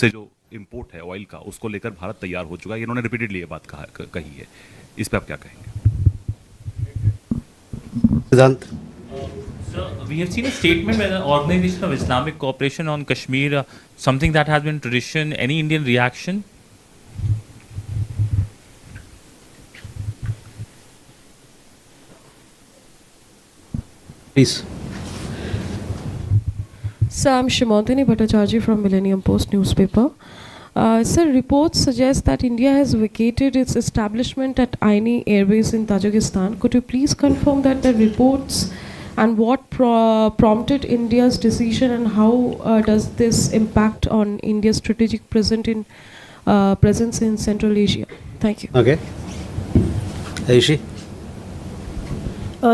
से जो इंपोर्ट है ऑयल का उसको लेकर भारत तैयार हो चुका है। इन्होंने रिपीटेडली ये बात कही है। इस पे आप क्या कहेंगे? सिद्धांत। Sir, we have seen a statement by the Organization of Islamic Cooperation on Kashmir, something that has been tradition. Any Indian reaction? Please. Sir, I'm Shimantini Bhattacharjee from Millennium Post newspaper. Sir, reports suggest that India has vacated its establishment at Aini Airbase in Tajikistan. Could you please confirm that the reports and what prompted India's decision, and how does this impact on India's strategic presence in Central Asia? Thank you. Okay. Aishi.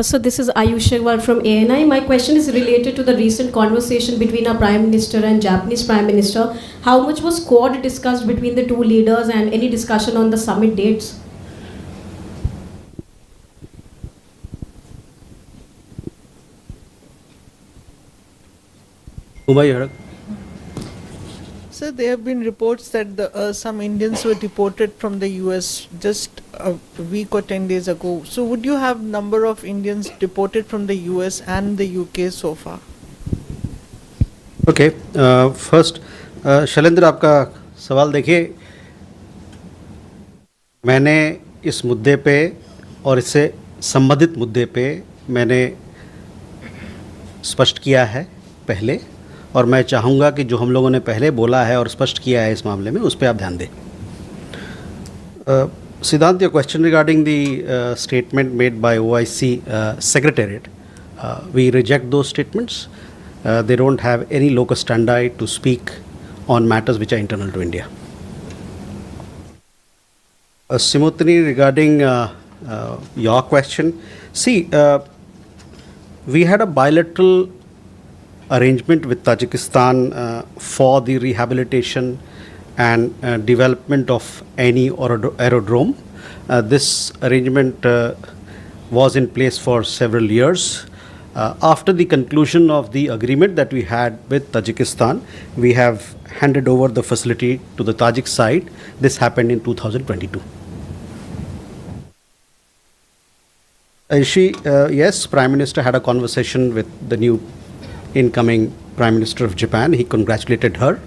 So this is Ayush Agarwal from ANI. My question is related to the recent conversation between our Prime Minister and Japanese Prime Minister. How much was Quad discussed between the two leaders, and any discussion on the summit dates? Umay. Sir, there have been reports that some Indians were deported from the US just a week or 10 days ago. So would you have number of Indians deported from the US and the UK so far? Okay. First, Shailendra, आपका सवाल देखिए, मैंने इस मुद्दे पे और इससे संबंधित मुद्दे पे मैंने स्पष्ट किया है पहले, और मैं चाहूँगा कि जो हम लोगों ने पहले बोला है और स्पष्ट किया है इस मामले में, उस पर आप ध्यान दें। सिद्धांत, your question regarding the statement made by OIC Secretariat, we reject those statements. They don't have any locus standi to speak on matters which are internal to India. Simutini, regarding your question, see, we had a bilateral arrangement with Tajikistan for the rehabilitation and development of any aerodrome. This arrangement was in place for several years. After the conclusion of the agreement that we had with Tajikistan, we have handed over the facility to the Tajik side. This happened in 2022. Yes, Prime Minister had a conversation with the new incoming Prime Minister of Japan. He congratulated her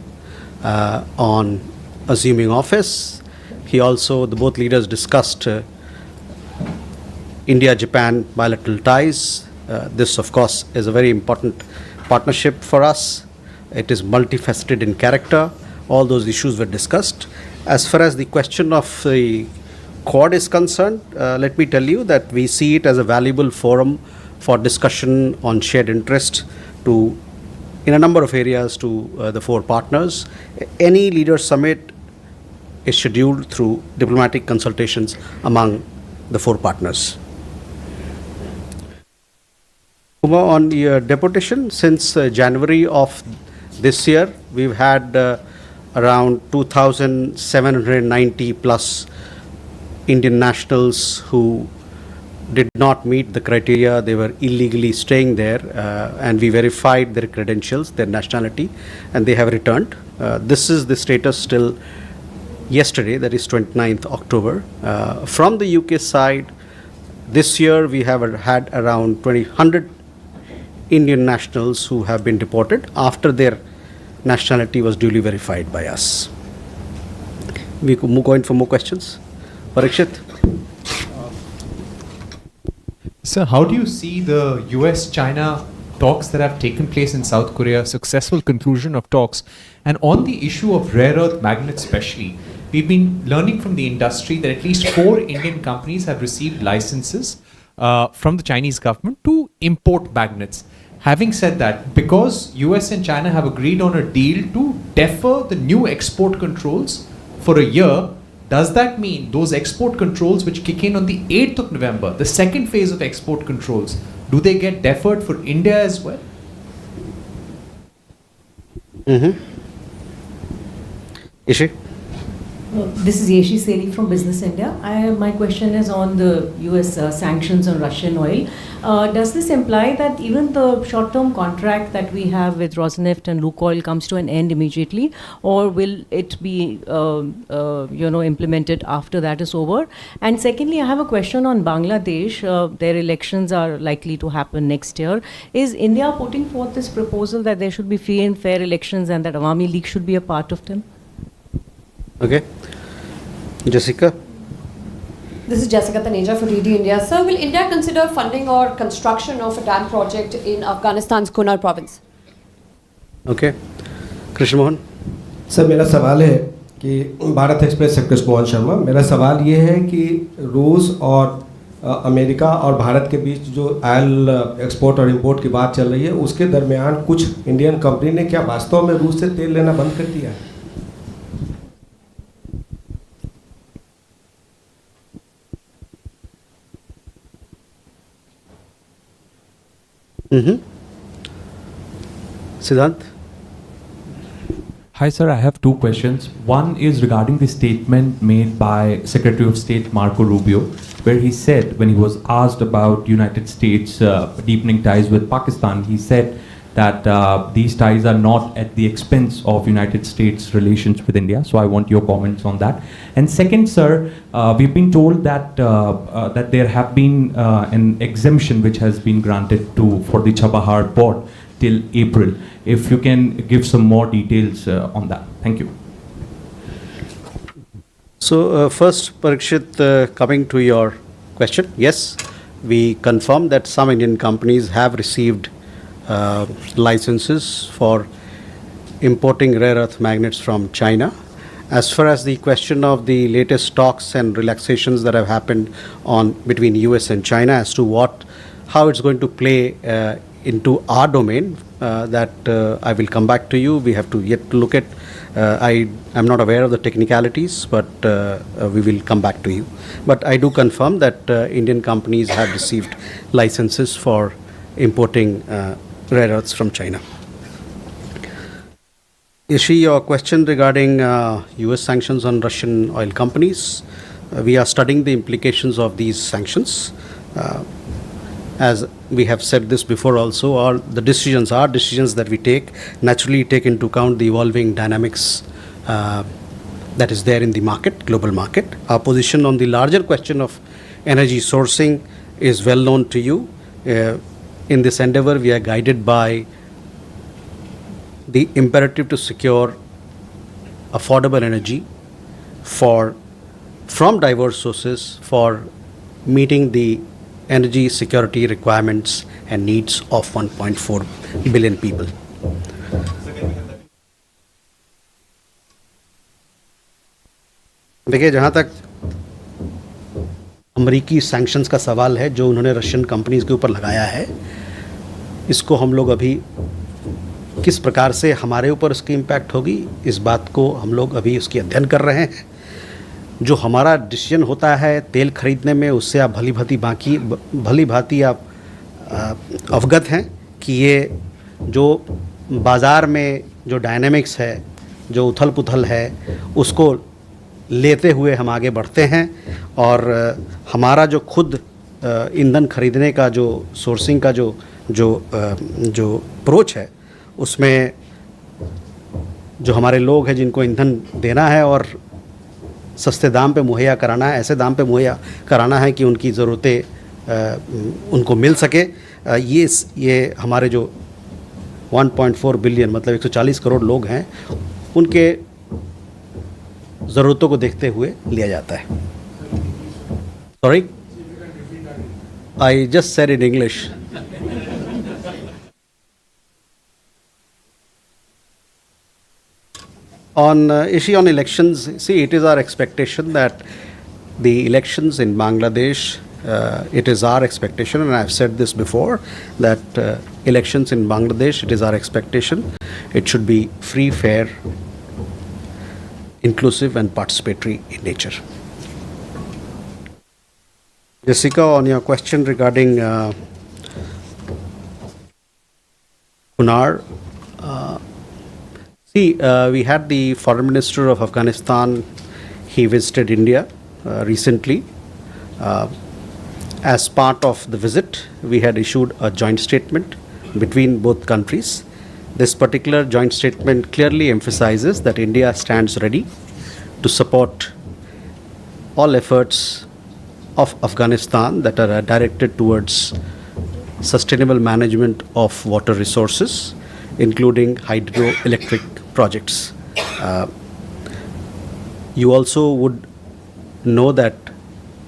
on assuming office. Both leaders discussed India-Japan bilateral ties. This, of course, is a very important partnership for us. It is multifaceted in character. All those issues were discussed. As far as the question of the Quad is concerned, let me tell you that we see it as a valuable forum for discussion on shared interest in a number of areas to the four partners. Any leader summit is scheduled through diplomatic consultations among the four partners. On the deportation, since January of this year, we've had around 2,790 plus Indian nationals who did not meet the criteria. They were illegally staying there, and we verified their credentials, their nationality, and they have returned. This is the status till yesterday, that is 29th October. From the UK side, this year we have had around 100 Indian nationals who have been deported after their nationality was duly verified by us. We could move on for more questions. Parikshit. Sir, how do you see the US-China talks that have taken place in South Korea, successful conclusion of talks, and on the issue of rare earth magnets especially, we've been learning from the industry that at least 4 Indian companies have received licenses from the Chinese government to import magnets. Having said that, because US and China have agreed on a deal to defer the new export controls for a year, does that mean those export controls which kick in on the 8th of November, the second phase of export controls, do they get deferred for India as well? Ishi? This is Yeshi Seli from Business India. My question is on the US sanctions on Russian oil. Does this imply that even the short-term contract that we have with Rosneft and Lukoil comes to an end immediately, or will it be implemented after that is over? And secondly, I have a question on Bangladesh. Their elections are likely to happen next year. Is India putting forth this proposal that there should be free and fair elections and that Awami League should be a part of them? Okay. Jessica? This is Jessica Taneja for DD India. Sir, will India consider funding or construction of a dam project in Afghanistan's Kunar province? Okay. Krishna Mohan? Sir मेरा सवाल है कि Bharat express से कृष्ण मोहन शर्मा, मेरा सवाल ये है कि रूस और अमेरिका और भारत के बीच जो ऑयल एक्सपोर्ट और इंपोर्ट की बात चल रही है, उसके दरमियान कुछ इंडियन कंपनी ने क्या वास्तव में रूस से तेल लेना बंद कर दिया है? Siddhant? Hi sir, I have two questions. One is regarding the statement made by Secretary of State Marco Rubio, where he said, when he was asked about United States deepening ties with Pakistan, he said that these ties are not at the expense of United States relations with India. So I want your comments on that. And second, sir, we've been told that that there have been an exemption which has been granted for the Chabahar port till April. If you can give some more details on that. Thank you. So first, Parikshit, coming to your question, yes, we confirm that some Indian companies have received licenses for importing rare earth magnets from China. As far as the question of the latest talks and relaxations that have happened between US and China as to how it's going to play into our domain, that I will come back to you. We have to yet to look at. I'm not aware of the technicalities, but we will come back to you. But I do confirm that Indian companies have received licenses for importing rare earths from China. Ishi, your question regarding US sanctions on Russian oil companies, we are studying the implications of these sanctions. As we have said this before also, our decisions that we take naturally take into account the evolving dynamics that is there in the market, global market. Our position on the larger question of energy sourcing is well known to you. In this endeavor, we are guided by the imperative to secure affordable energy from diverse sources for meeting the energy security requirements and needs of 1.4 billion people. देखिए, जहाँ तक अमेरिकी sanctions का सवाल है जो उन्होंने Russian companies के ऊपर लगाया है, इसको हम लोग अभी किस प्रकार से हमारे ऊपर उसकी इम्पैक्ट होगी, इस बात को हम लोग अभी उसकी अध्ययन कर रहे हैं. जो हमारा डिसीजन होता है तेल खरीदने में, उससे आप भली भांति आप अवगत हैं कि ये जो बाज़ार में जो डायनेमिक्स है, जो उथल पुथल है, उसको लेते हुए हम आगे बढ़ते हैं. और हमारा जो खुद ईंधन खरीदने का जो सोर्सिंग का जो अप्रोच है, उसमें जो हमारे लोग हैं जिनको ईंधन देना है और सस्ते दाम पे मुहैया कराना है, ऐसे दाम पे मुहैया कराना है कि उनकी ज़रूरतें उनको मिल सके, ये हमारे जो 1.4 बिलियन मतलब 140 करोड़ लोग हैं, उनके ज़रूरतों को देखते हुए लिया जाता है. Sorry, I just said in English. On issue on elections, see, it is our expectation that the elections in Bangladesh, it is our expectation, and I've said this before, that elections in Bangladesh, it is our expectation, it should be free, fair, inclusive and participatory in nature. Jessica, on your question regarding Kunar, we had the foreign minister of Afghanistan He visited India recently. As part of the visit, we had issued a joint statement between both countries. This particular joint statement clearly emphasizes that India stands ready to support all efforts of Afghanistan that are directed towards sustainable management of water resources, including hydroelectric projects. You also would know that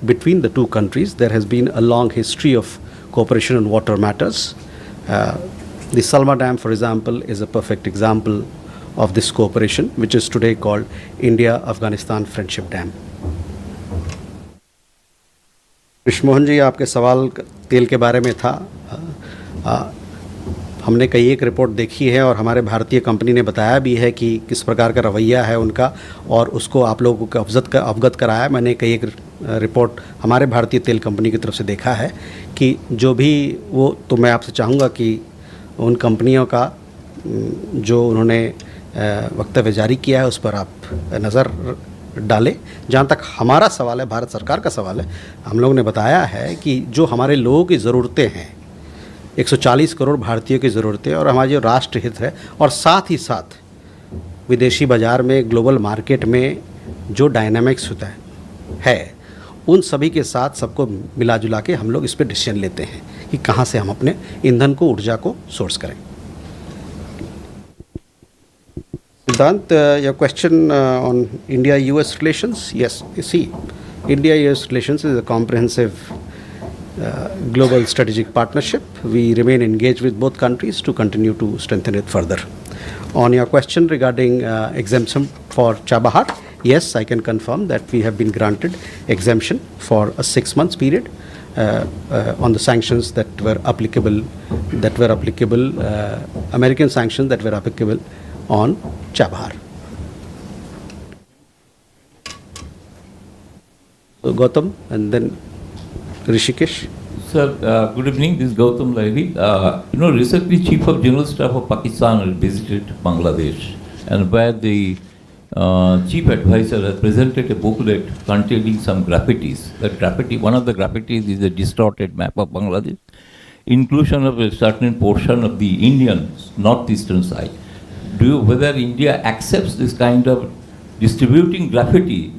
between the two countries there has been a long history of cooperation on water matters. The Salma Dam, for example, is a perfect example of this cooperation, which is today called India-Afghanistan Friendship Dam. Krishnamohan ji, आपके सवाल तेल के बारे में था. हमने कई एक रिपोर्ट देखी है और हमारे भारतीय कंपनी ने बताया भी है कि किस प्रकार का रवैया है उनका, और उसको आप लोगों को अवगत कराया. मैंने कई एक रिपोर्ट हमारे भारतीय तेल कंपनी की तरफ से देखा है कि जो भी वो, तो मैं आपसे चाहूँगा कि उन कंपनियों का जो उन्होंने वक्तव्य जारी किया है उस पर आप नज़र डालें. जहाँ तक हमारा सवाल है, भारत सरकार का सवाल है, हम लोगों ने बताया है कि जो हमारे लोगों की ज़रूरतें हैं, 140 करोड़ भारतीयों की ज़रूरतें, और हमारा जो राष्ट्र हित है, और साथ ही साथ विदेशी बाज़ार में, ग्लोबल मार्केट में जो डायनामिक्स होता है उन सभी के साथ सबको मिला जुला के हम लोग इस पर डिसीजन लेते हैं कि कहाँ से हम अपने ईंधन को, ऊर्जा को सोर्स करें. Siddhant, your question on India-US relations? Yes, you see, India-US relations is a comprehensive global strategic partnership. We remain engaged with both countries to continue to strengthen it further. On your question regarding exemption for Chabahar, yes, I can confirm that we have been granted exemption for a 6 months period on the sanctions that were applicable, American sanctions that were applicable on Chabahar. So Gautam and then Rishikesh. Sir, good evening. This is Gautam Lahiri. Recently Chief of General Staff of Pakistan visited Bangladesh, and where the Chief Advisor has presented a booklet containing some graffitis. One of the graffitis is a distorted map of Bangladesh, inclusion of a certain portion of the Indian northeastern side. Whether India accepts this kind of distributing graffiti